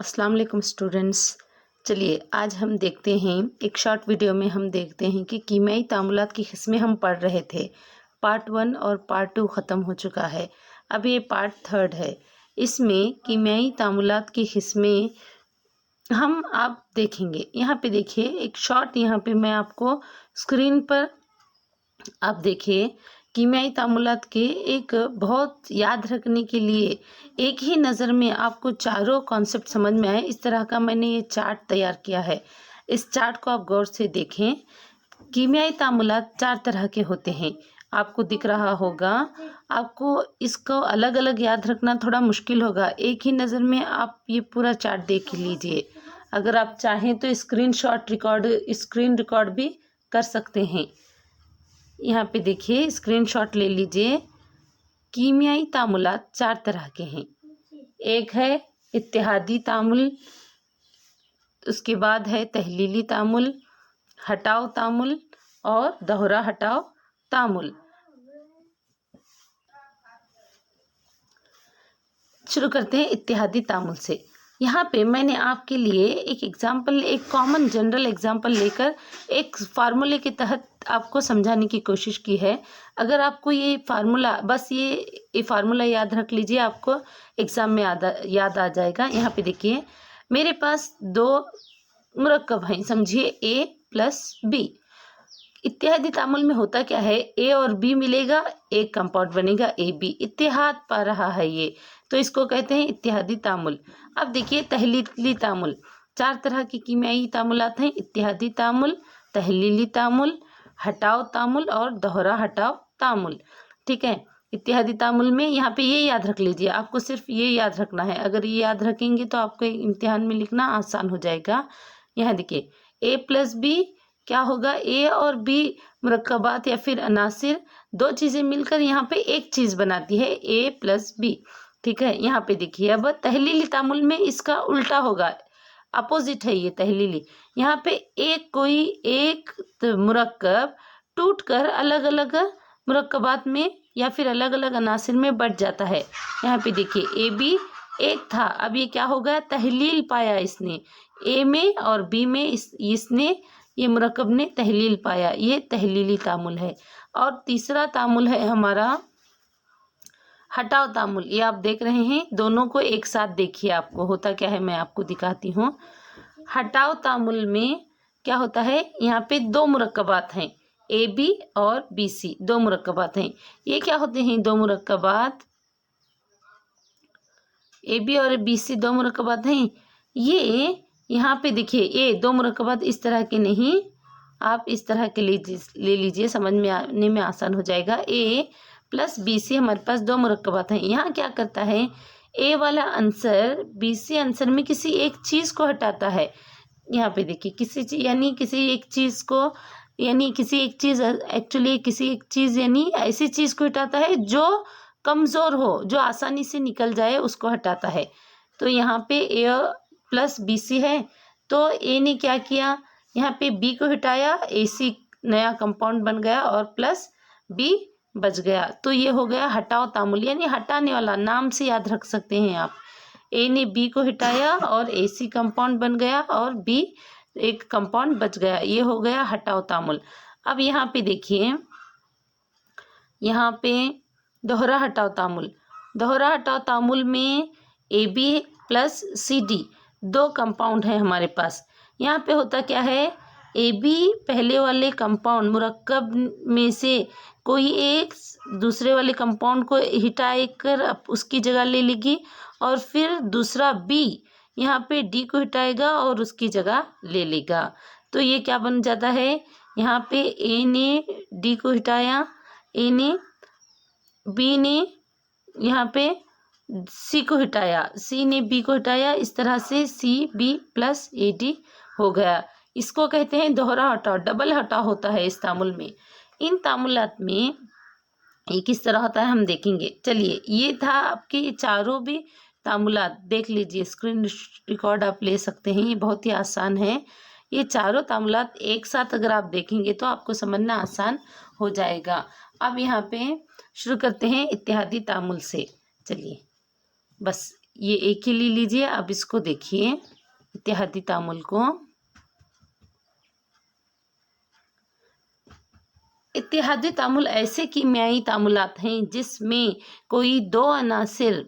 अस्सलाम वालेकुम स्टूडेंट्स। चलिए आज हम देखते हैं, एक शॉर्ट वीडियो में हम देखते हैं कि कीमियाई तामुलात की किस्में हम पढ़ रहे थे। पार्ट 1 और पार्ट 2 ख़त्म हो चुका है, अब ये पार्ट 3 है। इसमें कीमियाई तामुलात की किस्में हम आप देखेंगे। यहाँ पे देखिए एक शॉर्ट, यहाँ पे मैं आपको स्क्रीन पर आप देखिए कीमियाई तामुलात के एक बहुत याद रखने के लिए एक ही नज़र में आपको चारों कॉन्सेप्ट समझ में आए, इस तरह का मैंने ये चार्ट तैयार किया है। इस चार्ट को आप गौर से देखें। कीमियाई तामुलात 4 तरह के होते हैं, आपको दिख रहा होगा। आपको इसको अलग अलग याद रखना थोड़ा मुश्किल होगा, एक ही नज़र में आप ये पूरा चार्ट देख लीजिए। अगर आप चाहें तो स्क्रीन रिकॉर्ड भी कर सकते हैं। यहाँ पे देखिए स्क्रीनशॉट ले लीजिए। कीमियाई तामुलात 4 तरह के हैं। एक है इत्तेहादी तामुल, उसके बाद है तहलीली तामुल, हटाव तामुल और दोहरा हटाव तामुल। शुरू करते हैं इत्तेहादी तामुल से। यहाँ पे मैंने आपके लिए एक एग्जाम्पल, एक कॉमन जनरल एग्जाम्पल लेकर एक फार्मूले के तहत आपको समझाने की कोशिश की है। अगर आपको ये फार्मूला, बस ये फार्मूला याद रख लीजिए, आपको एग्ज़ाम में याद आ जाएगा। यहाँ पे देखिए मेरे पास 2 मुरक्कब हैं, समझिए A प्लस B। इत्तेहादी तामुल में होता क्या है, ए और बी मिलेगा, एक कंपाउंड बनेगा AB। इत्तेहाद पा रहा है ये, तो इसको कहते हैं इत्तेहादी तामुल। अब देखिए तहलीली तामुल। 4 तरह की कीमियाई तामुलात हैं, इत्तेहादी तामुल, तहलीली तामुल, हटाव तामुल और दोहरा हटाव तामुल। ठीक है। इत्तेहादी तामुल में यहाँ पे ये याद रख लीजिए, आपको सिर्फ ये याद रखना है। अगर ये याद रखेंगे तो आपको इम्तिहान में लिखना आसान हो जाएगा। यहाँ देखिए A प्लस B क्या होगा, ए और बी मुरक्कबात या फिर अनासिर, 2 चीज़ें मिलकर यहाँ पे एक चीज़ बनाती है ए प्लस बी। ठीक है। यहाँ पे देखिए अब तहलीली तामुल में इसका उल्टा होगा, अपोजिट है ये तहलीली। यहाँ पे एक मुरक्कब टूट कर अलग अलग मुरक्कबात में या फिर अलग अलग अनासिर में बढ़ जाता है। यहाँ पे देखिए ए बी एक था, अब ये क्या हो गया, तहलील पाया इसने, ए में और बी में इसने ये मुरक्कब ने तहलील पाया, ये तहलीली तामुल है। और तीसरा तामुल है हमारा हटाव तामुल। ये आप देख रहे हैं, दोनों को एक साथ देखिए, आपको होता क्या है मैं आपको दिखाती हूँ। हटाव तामुल में क्या होता है, यहाँ पे 2 मुरक्कबात हैं, AB और BC, 2 मुरक्कबात हैं। ये क्या होते हैं 2 मुरक्कबात, AB और BC 2 मुरक्कबात हैं। ये यहाँ पे देखिए ये 2 मुरक्कबात इस तरह के नहीं, आप इस तरह के ले लीजिए, समझ में आने में आसान हो जाएगा। A प्लस BC हमारे पास 2 मुरक्कबात हैं। यहाँ क्या करता है, A वाला आंसर BC आंसर में किसी एक चीज़ को हटाता है। यहाँ पे देखिए किसी एक चीज़ को, यानी किसी एक चीज़, एक्चुअली किसी एक चीज़ यानी ऐसी चीज़ को हटाता है जो कमज़ोर हो, जो आसानी से निकल जाए, उसको हटाता है। तो यहाँ पे A प्लस BC है, तो A ने क्या किया, यहाँ पे B को हटाया, AC नया कंपाउंड बन गया और प्लस B बच गया। तो ये हो गया हटाव तामुल, यानी हटाने वाला, नाम से याद रख सकते हैं आप। A ने B को हटाया और AC कंपाउंड बन गया और B एक कंपाउंड बच गया, ये हो गया हटाव तामुल। अब यहाँ पे देखिए, यहाँ पे दोहरा हटाव तामुल। दोहरा हटाव तामुल में AB प्लस CD 2 कंपाउंड है हमारे पास। यहाँ पे होता क्या है, AB पहले वाले कंपाउंड मुरक्कब में से कोई एक दूसरे वाले कंपाउंड को हटा कर उसकी जगह ले लेगी, और फिर दूसरा B यहाँ पे D को हटाएगा और उसकी जगह ले लेगा। तो ये क्या बन जाता है, यहाँ पे A ने D को हटाया, A ने B ने यहाँ पे C को हटाया, C ने B को हटाया, इस तरह से CB प्लस AD हो गया। इसको कहते हैं दोहरा हटाव, डबल हटाव होता है इस तामुल में। इन तामुलात में ये किस तरह होता है हम देखेंगे। चलिए ये था आपके, ये चारों भी तामुलात देख लीजिए, स्क्रीन रिकॉर्ड आप ले सकते हैं, ये बहुत ही आसान है। ये चारों तामुलात एक साथ अगर आप देखेंगे तो आपको समझना आसान हो जाएगा। अब यहाँ पे शुरू करते हैं इत्तेहादी तामुल से। चलिए बस ये एक ही ले लीजिए। अब इसको देखिए इत्तेहादी तामुल को। इत्तेहादी तामुल ऐसे कीमियाई तामुलात हैं जिसमें कोई दो अनासिर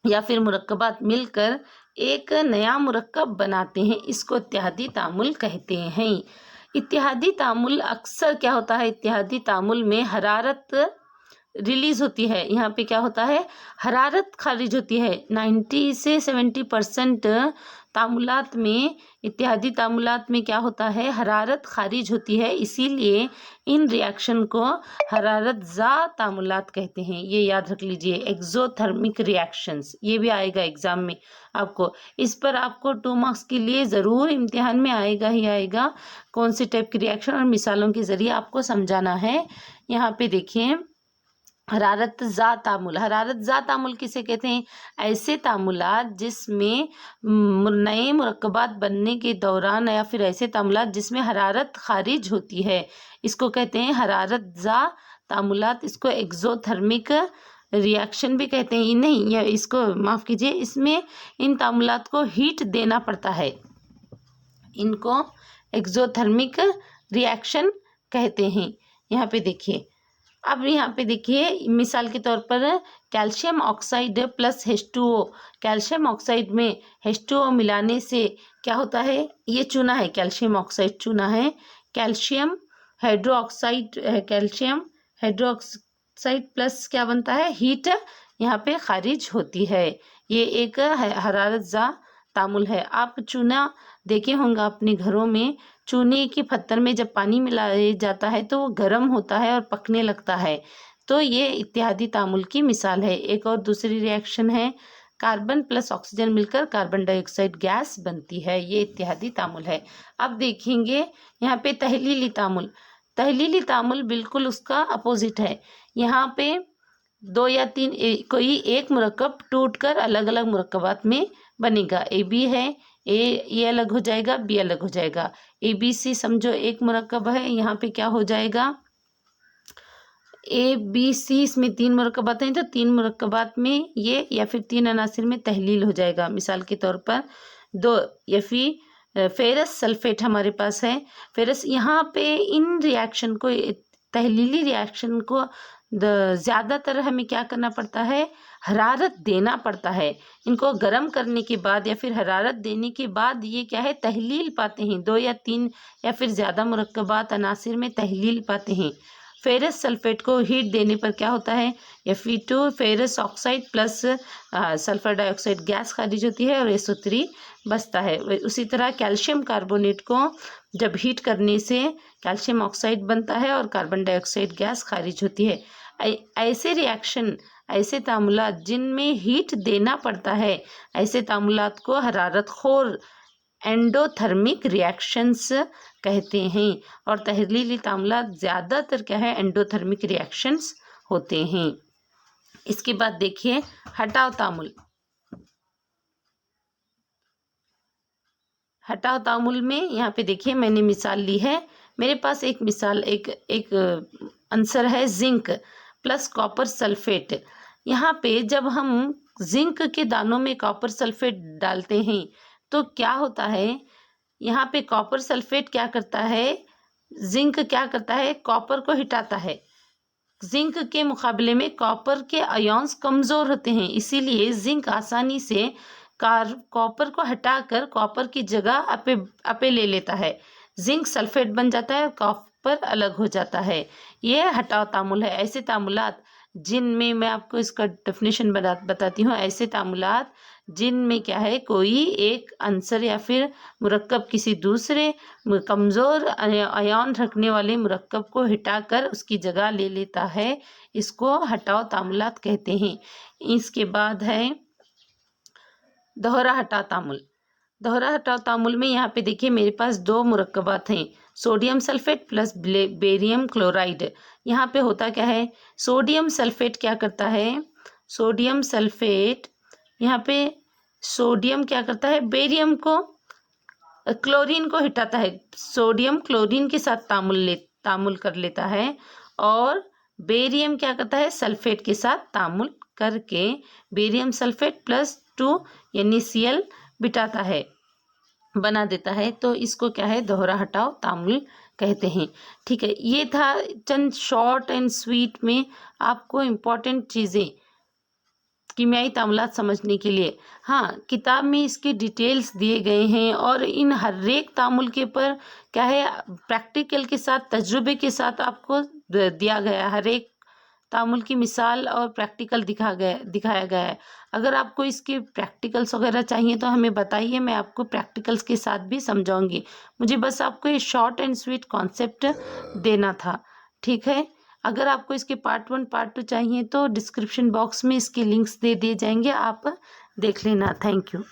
या फिर मुरक्कबात मिलकर एक नया मुरक्कब बनाते हैं, इसको इत्तेहादी तामुल कहते हैं। इत्तेहादी तामुल अक्सर क्या होता है, इत्तेहादी तामुल में हरारत रिलीज होती है। यहाँ पे क्या होता है, हरारत खारिज होती है। 90 से 70% तामुलात में, इत्तेहादी तामुलात में क्या होता है, हरारत खारिज होती है। इसीलिए इन रिएक्शन को हरारत ज़ा तामुलात कहते हैं। ये याद रख लीजिए, एक्सोथर्मिक रिएक्शंस, ये भी आएगा एग्जाम में आपको। इस पर आपको 2 मार्क्स के लिए ज़रूर इम्तिहान में आएगा ही आएगा, कौन से टाइप की रिएक्शन, और मिसालों के ज़रिए आपको समझाना है। यहाँ पे देखिए हरारत ज़ा तामुल। हरारत ज़ा तामुल किसे कहते हैं, ऐसे तामुलात जिसमें नए मुरक्कबात बनने के दौरान, या फिर ऐसे तामुलात जिसमें हरारत खारिज होती है, इसको कहते हैं हरारत ज़ा तामुलात। इसको एक्सोथर्मिक रिएक्शन भी कहते हैं। नहीं, या इसको माफ़ कीजिए, इसमें इन तामुलात को हीट देना पड़ता है, इनको एक्सोथर्मिक रिएक्शन कहते हैं। यहाँ पे देखिए, अब यहाँ पे देखिए मिसाल के तौर पर calcium oxide plus H2O। Calcium oxide में H2O मिलाने से क्या होता है, ये चूना है, कैल्शियम ऑक्साइड चूना है। कैल्शियम हाइड्रोक्साइड है, कैल्शियम हाइड्रोक्साइड प्लस क्या बनता है, हीट यहाँ पे खारिज होती है। ये एक हरारत ज़ा तामुल है। आप चूना देखे होंगे अपने घरों में, चूने के पत्थर में जब पानी मिलाया जाता है तो वो गर्म होता है और पकने लगता है, तो ये इत्तेहादी तामुल की मिसाल है। एक और दूसरी रिएक्शन है, कार्बन प्लस ऑक्सीजन मिलकर कार्बन डाइऑक्साइड गैस बनती है, ये इत्तेहादी तामुल है। अब देखेंगे यहाँ पे तहलीली तामुल। तहलीली तामुल बिल्कुल उसका अपोजिट है। यहाँ पे 2 या 3 कोई एक मुरक्कब टूटकर अलग अलग मुरक्कबात में बनेगा। ए बी है, ये अलग हो जाएगा, बी अलग हो जाएगा। ए बी सी समझो एक मुरक्कब है, यहाँ पे क्या हो जाएगा, ए बी सी, इसमें 3 मुरक्कबात हैं तो 3 मुरक्कबात में ये या फिर 3 अनासिर में तहलील हो जाएगा। मिसाल के तौर पर 2 या फिर फेरस सल्फेट हमारे पास है, फेरस। यहाँ पे इन रिएक्शन को, तहलीली रिएक्शन को ज़्यादातर हमें क्या करना पड़ता है, हरारत देना पड़ता है। इनको गर्म करने के बाद या फिर हरारत देने के बाद ये क्या है, तहलील पाते हैं। 2 या 3 या फिर ज़्यादा मुरक्कबात अनासिर में तहलील पाते हैं। फेरस सल्फेट को हीट देने पर क्या होता है, Fe2 ferrous oxide plus sulphur dioxide gas खारिज होती है और SO3 बचता है। उसी तरह कैल्शियम कार्बोनेट को जब हीट करने से कैल्शियम ऑक्साइड बनता है और कार्बन डाइऑक्साइड गैस खारिज होती है। ऐसे रिएक्शन, ऐसे तामुलात जिनमें हीट देना पड़ता है, ऐसे तामुलात को हरारत खोर एंडोथर्मिक रिएक्शंस कहते हैं। और तहलीली तामुलात ज़्यादातर क्या है, एंडोथर्मिक रिएक्शंस होते हैं। इसके बाद देखिए हटाव तामुल। हटाव तामुल में यहाँ पे देखिए मैंने मिसाल ली है, मेरे पास एक मिसाल, एक आंसर है जिंक प्लस कॉपर सल्फेट। यहाँ पे जब हम जिंक के दानों में कॉपर सल्फेट डालते हैं तो क्या होता है, यहाँ पे कॉपर सल्फेट क्या करता है, जिंक क्या करता है, कॉपर को हटाता है। जिंक के मुकाबले में कॉपर के आयन्स कमज़ोर होते हैं, इसीलिए जिंक आसानी से कॉपर को हटाकर कॉपर की जगह अपे ले लेता है। जिंक सल्फेट बन जाता है और कॉपर अलग हो जाता है। ये हटाव तामुल है। ऐसे तामुलात जिनमें, मैं आपको इसका डेफिनेशन बताती हूँ, ऐसे तामुलात जिनमें क्या है, कोई एक अंसर या फिर मुरक्कब किसी दूसरे कमज़ोर आयन रखने वाले मुरक्कब को हटाकर उसकी जगह ले लेता है, इसको हटाव तामुलात कहते हैं। इसके बाद है दोहरा हटाव तामुल। दोहरा हटाव तामुल में यहाँ पे देखिए मेरे पास 2 मुरक्कबात हैं, sodium sulphate plus barium chloride. यहाँ पे होता क्या है, सोडियम सल्फेट क्या करता है, सोडियम सल्फेट, यहाँ पे सोडियम क्या करता है, बेरियम को, क्लोरीन को हटाता है। सोडियम क्लोरीन के साथ तामुल कर लेता है, और बेरियम क्या करता है, सल्फेट के साथ तामुल करके barium sulphate plus two NaCl बिटाता है, बना देता है। तो इसको क्या है, दोहरा हटाव तामुल कहते हैं। ठीक है, ये था चंद शॉर्ट एंड स्वीट में आपको इम्पोर्टेंट चीज़ें कीमियाई तामुलात समझने के लिए। हाँ, किताब में इसके डिटेल्स दिए गए हैं और इन हर एक तामुल के पर क्या है, प्रैक्टिकल के साथ, तजुर्बे के साथ आपको दिया गया है। हर एक तामुल की मिसाल और प्रैक्टिकल दिखाया गया है। अगर आपको इसके प्रैक्टिकल्स वगैरह चाहिए तो हमें बताइए, मैं आपको प्रैक्टिकल्स के साथ भी समझाऊंगी। मुझे बस आपको ये शॉर्ट एंड स्वीट कॉन्सेप्ट देना था। ठीक है, अगर आपको इसके पार्ट 1 पार्ट 2 चाहिए तो डिस्क्रिप्शन बॉक्स में इसके लिंक्स दे दिए जाएंगे, आप देख लेना। Thank you.